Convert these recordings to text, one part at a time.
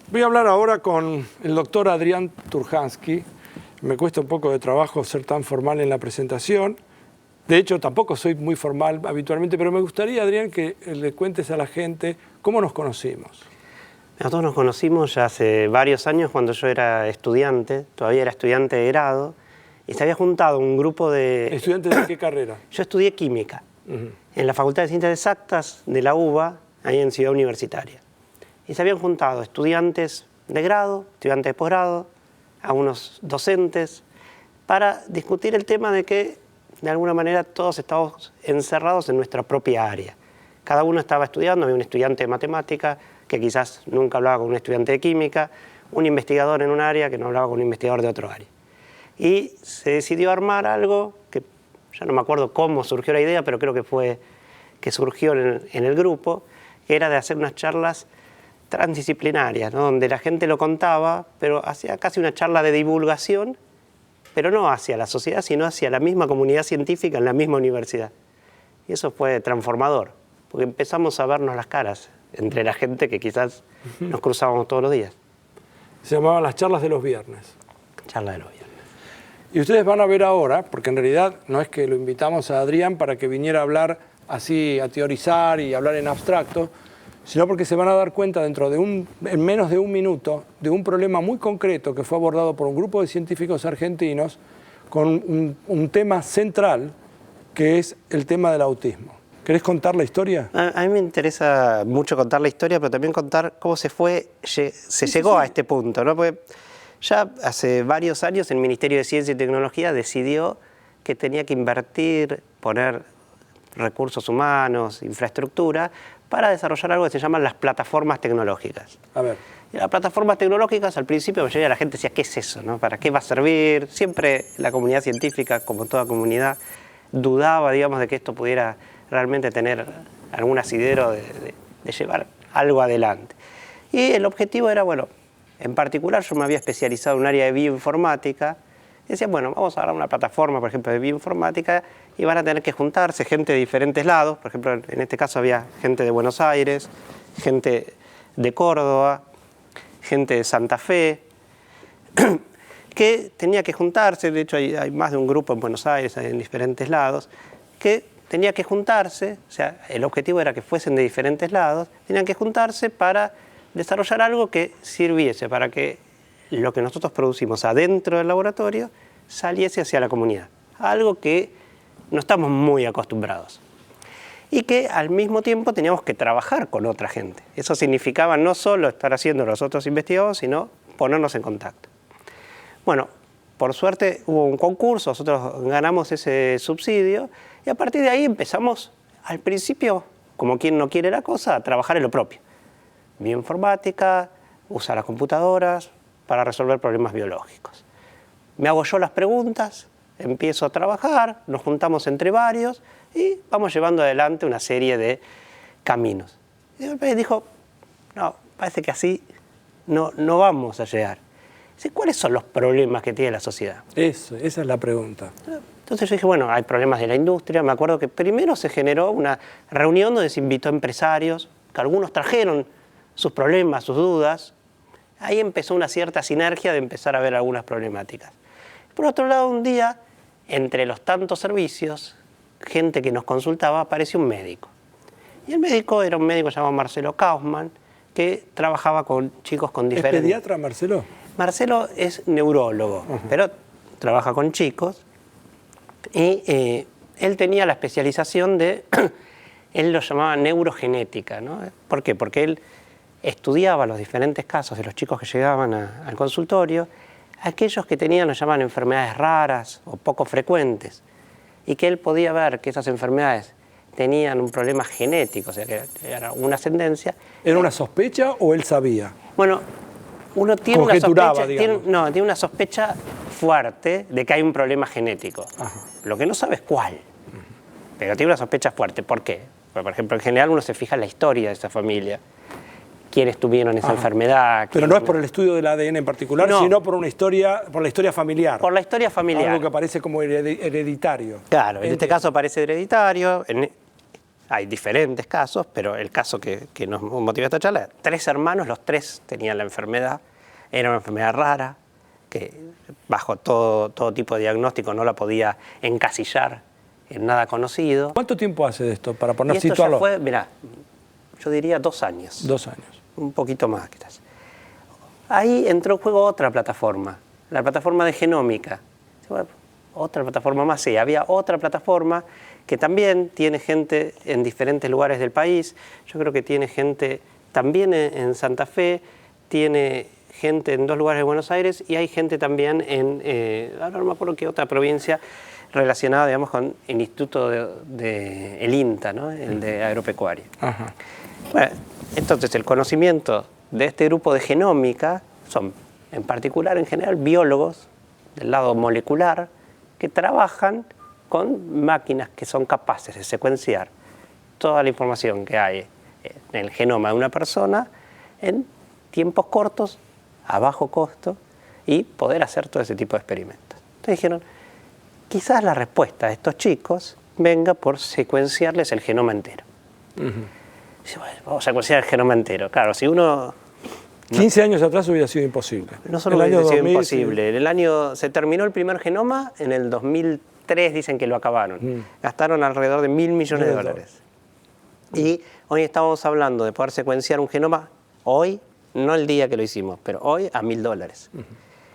Voy a hablar ahora con el doctor Adrián Turhansky. Me cuesta un poco de trabajo ser tan formal en la presentación. De hecho, tampoco soy muy formal habitualmente, pero me gustaría, Adrián, que le cuentes a la gente cómo nos conocimos. Nosotros nos conocimos ya hace varios años cuando yo era estudiante, todavía era estudiante de grado, y se había juntado un grupo de... ¿Estudiante de qué carrera? Yo estudié química en la Facultad de Ciencias Exactas de la UBA, ahí en Ciudad Universitaria. Y se habían juntado estudiantes de grado, estudiantes de posgrado, algunos docentes, para discutir el tema de que, de alguna manera, todos estábamos encerrados en nuestra propia área. Cada uno estaba estudiando, había un estudiante de matemática que quizás nunca hablaba con un estudiante de química, un investigador en un área que no hablaba con un investigador de otro área. Y se decidió armar algo que ya no me acuerdo cómo surgió la idea, pero creo que surgió en el grupo, que era de hacer unas charlas transdisciplinarias, ¿no? Donde la gente lo contaba, pero hacía casi una charla de divulgación, pero no hacia la sociedad, sino hacia la misma comunidad científica en la misma universidad. Y eso fue transformador, porque empezamos a vernos las caras entre la gente que quizás nos cruzábamos todos los días. Se llamaban las charlas de los viernes. Charla de los viernes. Y ustedes van a ver ahora, porque en realidad no es que lo invitamos a Adrián para que viniera a hablar así, a teorizar y hablar en abstracto, sino porque se van a dar cuenta en menos de un minuto de un problema muy concreto que fue abordado por un grupo de científicos argentinos con un tema central que es el tema del autismo. ¿Querés contar la historia? A mí me interesa mucho contar la historia, pero también contar cómo se llegó a este punto, ¿no? Porque ya hace varios años el Ministerio de Ciencia y Tecnología decidió que tenía que invertir, poner recursos humanos, infraestructura, para desarrollar algo que se llaman las plataformas tecnológicas. A ver. Y las plataformas tecnológicas, al principio la mayoría de la gente decía, ¿qué es eso, no? ¿Para qué va a servir? Siempre la comunidad científica, como toda comunidad, dudaba, digamos, de que esto pudiera realmente tener algún asidero de llevar algo adelante. Y el objetivo era, bueno, en particular yo me había especializado en un área de bioinformática. Y decía, bueno, vamos a agarrar una plataforma, por ejemplo, de bioinformática, y van a tener que juntarse gente de diferentes lados. Por ejemplo, en este caso había gente de Buenos Aires, gente de Córdoba, gente de Santa Fe, que tenía que juntarse. De hecho, hay más de un grupo en Buenos Aires, en diferentes lados, que tenía que juntarse, o sea, el objetivo era que fuesen de diferentes lados, tenían que juntarse para desarrollar algo que sirviese para que lo que nosotros producimos adentro del laboratorio saliese hacia la comunidad. Algo que no estamos muy acostumbrados. Y que al mismo tiempo teníamos que trabajar con otra gente. Eso significaba no solo estar haciendo los otros investigadores, sino ponernos en contacto. Bueno, por suerte hubo un concurso, nosotros ganamos ese subsidio y a partir de ahí empezamos, al principio, como quien no quiere la cosa, a trabajar en lo propio. Bioinformática, usar las computadoras para resolver problemas biológicos. Me hago yo las preguntas, empiezo a trabajar, nos juntamos entre varios y vamos llevando adelante una serie de caminos. Y de repente dijo, no, parece que así no vamos a llegar. Dice, ¿cuáles son los problemas que tiene la sociedad? Esa es la pregunta. Entonces yo dije, bueno, hay problemas de la industria. Me acuerdo que primero se generó una reunión donde se invitó a empresarios, que algunos trajeron sus problemas, sus dudas. Ahí empezó una cierta sinergia de empezar a ver algunas problemáticas. Por otro lado, un día, entre los tantos servicios, gente que nos consultaba, apareció un médico. Y el médico era un médico llamado Marcelo Kaufmann, que trabajaba con chicos con diferentes... ¿Es pediatra, Marcelo? Marcelo es neurólogo, pero trabaja con chicos. Y él tenía la especialización de... él lo llamaba neurogenética, ¿no? ¿Por qué? Porque él estudiaba los diferentes casos de los chicos que llegaban al consultorio, aquellos que tenían, lo llamaban enfermedades raras o poco frecuentes, y que él podía ver que esas enfermedades tenían un problema genético, o sea, que era una ascendencia. ¿Era una sospecha o él sabía? Bueno, uno tiene tiene una sospecha fuerte de que hay un problema genético. Ajá. Lo que no sabe es cuál, pero tiene una sospecha fuerte. ¿Por qué? Porque, por ejemplo, en general uno se fija en la historia de esa familia, quiénes tuvieron esa enfermedad. Pero no es por el estudio del ADN en particular, no, sino por la historia familiar. Por la historia familiar. Algo que parece como hereditario. Claro, en este caso parece hereditario. hay diferentes casos, pero el caso que nos motiva esta charla, 3 hermanos, los 3 tenían la enfermedad, era una enfermedad rara, que bajo todo tipo de diagnóstico no la podía encasillar en nada conocido. ¿Cuánto tiempo hace de esto para Y poner esto situarlo? ya fue, mirá, yo diría 2 años. 2 años. Un poquito más quizás. Ahí entró en juego otra plataforma, la plataforma de genómica. Bueno, otra plataforma más, sí, había otra plataforma que también tiene gente en diferentes lugares del país. Yo creo que tiene gente también en Santa Fe, tiene gente en 2 lugares de Buenos Aires y hay gente también ahora no me acuerdo qué otra provincia relacionada, digamos, con el instituto de el INTA, ¿no? El de agropecuaria. Ajá. Bueno, entonces el conocimiento de este grupo de genómica son, en particular, en general, biólogos del lado molecular que trabajan con máquinas que son capaces de secuenciar toda la información que hay en el genoma de una persona en tiempos cortos, a bajo costo, y poder hacer todo ese tipo de experimentos. Entonces dijeron, quizás la respuesta de estos chicos venga por secuenciarles el genoma entero. Dice, bueno, vamos a secuenciar el genoma entero. Claro, si uno... 15 años atrás hubiera sido imposible. No solo hubiera sido imposible. Se terminó el primer genoma en el 2003, dicen que lo acabaron. Gastaron alrededor de $1.000 millones de dólares. Y hoy estamos hablando de poder secuenciar un genoma, hoy, no el día que lo hicimos, pero hoy a $1.000.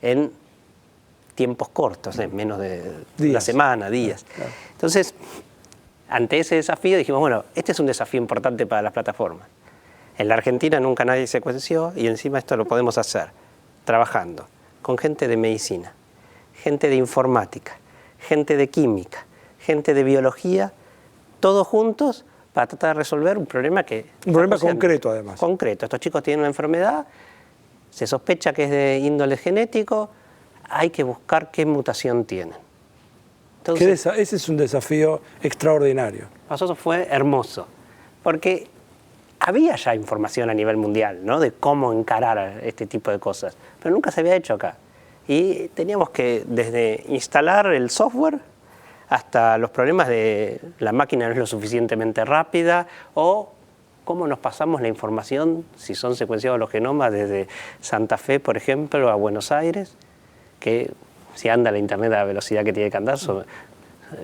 En tiempos cortos, en menos de una semana, días. Claro. Entonces, ante ese desafío dijimos, bueno, este es un desafío importante para las plataformas. En la Argentina nunca nadie secuenció y encima esto lo podemos hacer trabajando con gente de medicina, gente de informática, gente de química, gente de biología, todos juntos para tratar de resolver un problema que... Un problema concreto, además. Concreto. Estos chicos tienen una enfermedad, se sospecha que es de índole genético, hay que buscar qué mutación tienen. Entonces, ese es un desafío extraordinario. para nosotros fue hermoso, porque había ya información a nivel mundial, ¿no?, de cómo encarar este tipo de cosas, pero nunca se había hecho acá. Y teníamos que, desde instalar el software hasta los problemas de la máquina no es lo suficientemente rápida, o cómo nos pasamos la información, si son secuenciados los genomas, desde Santa Fe, por ejemplo, a Buenos Aires, que si anda la internet a la velocidad que tiene que andar,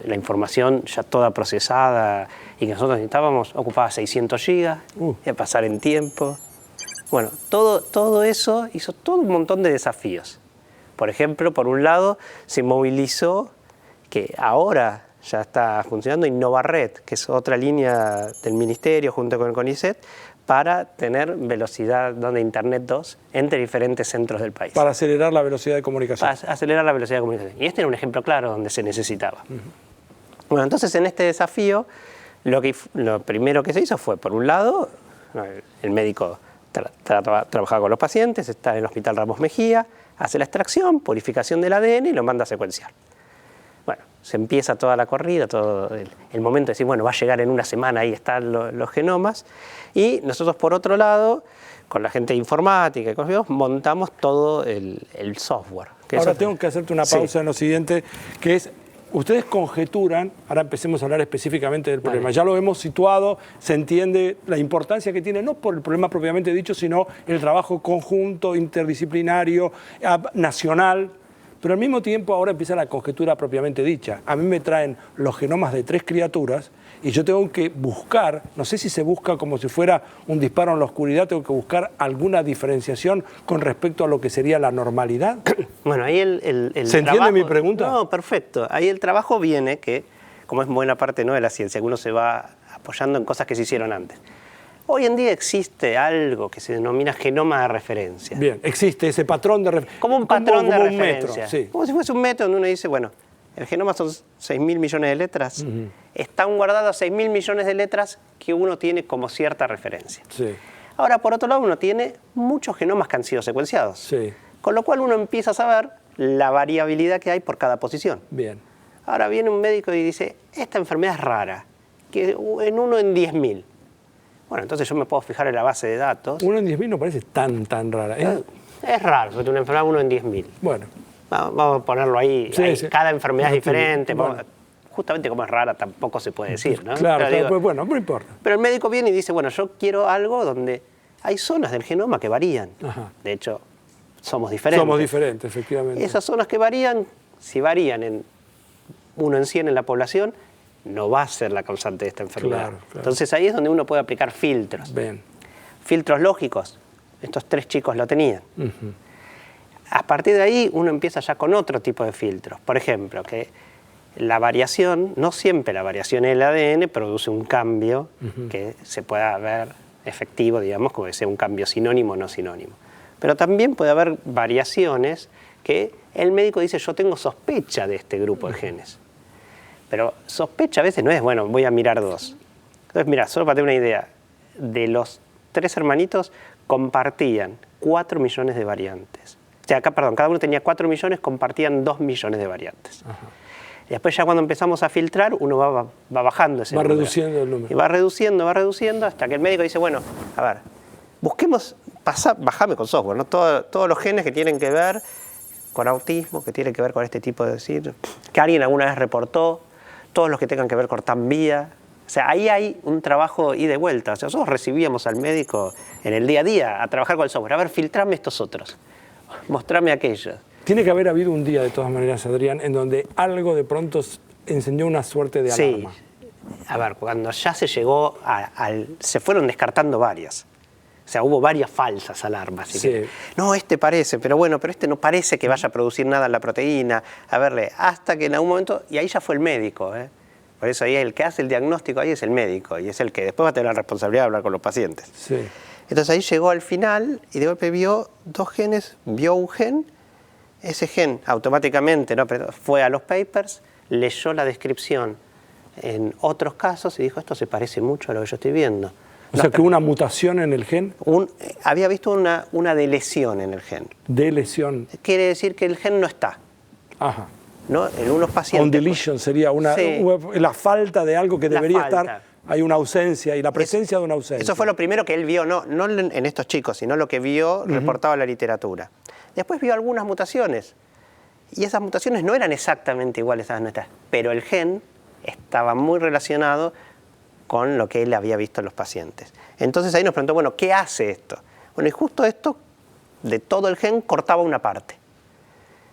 la información ya toda procesada y que nosotros necesitábamos ocupaba 600 gigas, y a pasar en tiempo. Bueno, todo eso hizo todo un montón de desafíos. Por ejemplo, por un lado, se movilizó, que ahora ya está funcionando, InnovaRed, que es otra línea del Ministerio junto con el CONICET, para tener velocidad de Internet 2 entre diferentes centros del país. Para acelerar la velocidad de comunicación. Para acelerar la velocidad de comunicación. Y este era un ejemplo claro donde se necesitaba. Bueno, entonces en este desafío, lo primero que se hizo fue, por un lado, el médico trabajaba con los pacientes, está en el Hospital Ramos Mejía, hace la extracción, purificación del ADN y lo manda a secuenciar. Bueno, se empieza toda la corrida, todo el momento de decir, bueno, va a llegar en una semana, ahí están los genomas. Y nosotros, por otro lado, con la gente de informática y con los montamos todo el software. Ahora tengo que hacerte una pausa en lo siguiente, que es, ustedes conjeturan, ahora empecemos a hablar específicamente del problema. Ya lo hemos situado, se entiende la importancia que tiene, no por el problema propiamente dicho, sino el trabajo conjunto, interdisciplinario, nacional. Pero al mismo tiempo ahora empieza la conjetura propiamente dicha. A mí me traen los genomas de 3 criaturas y yo tengo que buscar, no sé si se busca como si fuera un disparo en la oscuridad, tengo que buscar alguna diferenciación con respecto a lo que sería la normalidad. Bueno, ahí el ¿Se trabajo, entiende mi pregunta? No, perfecto. Ahí el trabajo viene que, como es buena parte, ¿no?, de la ciencia, que uno se va apoyando en cosas que se hicieron antes. Hoy en día existe algo que se denomina genoma de referencia. Bien, existe ese patrón de referencia. Como un patrón de referencia. Metro, sí. Como si fuese un metro donde uno dice, bueno, el genoma son 6.000 millones de letras. Están guardadas 6.000 millones de letras que uno tiene como cierta referencia. Sí. Ahora, por otro lado, uno tiene muchos genomas que han sido secuenciados. Sí. Con lo cual uno empieza a saber la variabilidad que hay por cada posición. Bien. Ahora viene un médico y dice, esta enfermedad es rara, que en 1 en 10.000. Bueno, entonces yo me puedo fijar en la base de datos. 1 en 10.000 no parece tan rara. Es raro, una enfermedad 1 en 10.000. Bueno. Vamos a ponerlo ahí. Sí, sí. Cada enfermedad es diferente. Bueno. justamente como es rara tampoco se puede decir, ¿no? Claro, Pero, pues bueno, no importa. pero el médico viene y dice, bueno, yo quiero algo donde hay zonas del genoma que varían. Ajá. De hecho, somos diferentes. Somos diferentes, efectivamente. Esas zonas que varían, si varían en 1 en 100 en la población, no va a ser la causante de esta enfermedad. Claro, claro. Entonces ahí es donde uno puede aplicar filtros. Bien. Filtros lógicos. Estos 3 chicos lo tenían. Ujú. A partir de ahí uno empieza ya con otro tipo de filtros. Por ejemplo, que la variación, no siempre la variación en el ADN produce un cambio que se pueda ver efectivo, digamos, como que sea un cambio sinónimo o no sinónimo. Pero también puede haber variaciones que el médico dice, yo tengo sospecha de este grupo de genes. Pero sospecha a veces no es, bueno, voy a mirar 2. Entonces, mira, solo para tener una idea, de los 3 hermanitos compartían 4 millones de variantes. O sea, acá, perdón, cada uno tenía 4 millones, compartían 2 millones de variantes. Ajá. Y después ya cuando empezamos a filtrar, uno va bajando ese número. Va reduciendo el número. Y va reduciendo, hasta que el médico dice, bueno, a ver, busquemos, bajame con software, ¿no? Todos los genes que tienen que ver con autismo, que tienen que ver con este tipo de decir, que alguien alguna vez reportó, todos los que tengan que ver con TAM-vía. O sea, ahí hay un trabajo ida y vuelta. O sea, nosotros recibíamos al médico en el día a día a trabajar con el software. A ver, filtrame estos otros, mostrame aquellos. Tiene que haber habido un día, de todas maneras, Adrián, en donde algo de pronto encendió una suerte de alarma. Sí. A ver, cuando ya se llegó se fueron descartando varias. O sea, hubo varias falsas alarmas. Así Sí. que, no, este parece, pero bueno, pero este no parece que vaya a producir nada en la proteína. A verle, hasta que en algún momento, y ahí ya fue el médico, ¿eh? Por eso ahí el que hace el diagnóstico ahí es el médico, y es el que después va a tener la responsabilidad de hablar con los pacientes. Sí. Entonces ahí llegó al final y de golpe vio 2 genes, vio un gen, ese gen automáticamente, ¿no?, fue a los papers, leyó la descripción en otros casos y dijo, esto se parece mucho a lo que yo estoy viendo. O sea, que una mutación en el gen Había visto una delesión en el gen. de lesión. Quiere decir que el gen no está, Ajá. ¿no? En unos pacientes. Un deletion sería Sí. la falta de algo que La debería falta. estar. Hay una ausencia y la presencia de una ausencia. Eso fue lo primero que él vio, no en estos chicos, sino lo que vio reportado en la literatura. Después vio algunas mutaciones, y esas mutaciones no eran exactamente iguales a las nuestras, pero el gen estaba muy relacionado con lo que él había visto en los pacientes. Entonces ahí nos preguntó, bueno, ¿qué hace esto? Bueno, y justo esto, de todo el gen, cortaba una parte.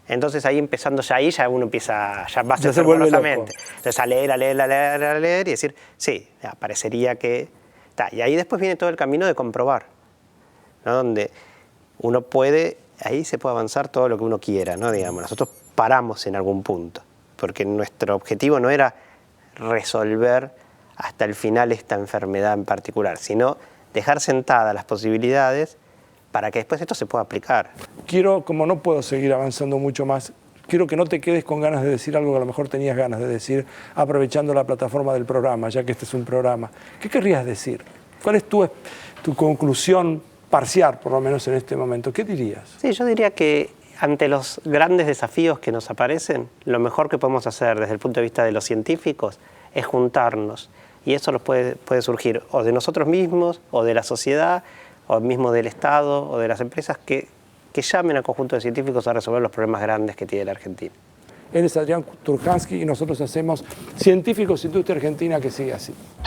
Entonces ahí empezando ya uno empieza, ya va a ser rigurosamente. Entonces a leer y decir, sí, parecería que... Y ahí después viene todo el camino de comprobar, ¿no? Donde uno puede, ahí se puede avanzar todo lo que uno quiera, ¿no? Digamos, nosotros paramos en algún punto, porque nuestro objetivo no era resolver hasta el final esta enfermedad en particular, sino dejar sentadas las posibilidades para que después esto se pueda aplicar. Quiero, como no puedo seguir avanzando mucho más, quiero que no te quedes con ganas de decir algo que a lo mejor tenías ganas de decir, aprovechando la plataforma del programa, ya que este es un programa. ¿Qué querrías decir? ¿Cuál es tu conclusión parcial, por lo menos en este momento? ¿Qué dirías? Sí, yo diría que ante los grandes desafíos que nos aparecen, lo mejor que podemos hacer desde el punto de vista de los científicos es juntarnos. Y eso nos puede surgir o de nosotros mismos, o de la sociedad, o mismo del Estado, o de las empresas que llamen al conjunto de científicos a resolver los problemas grandes que tiene la Argentina. Él es Adrián Turhansky y nosotros hacemos Científicos Industria Argentina, que sigue así.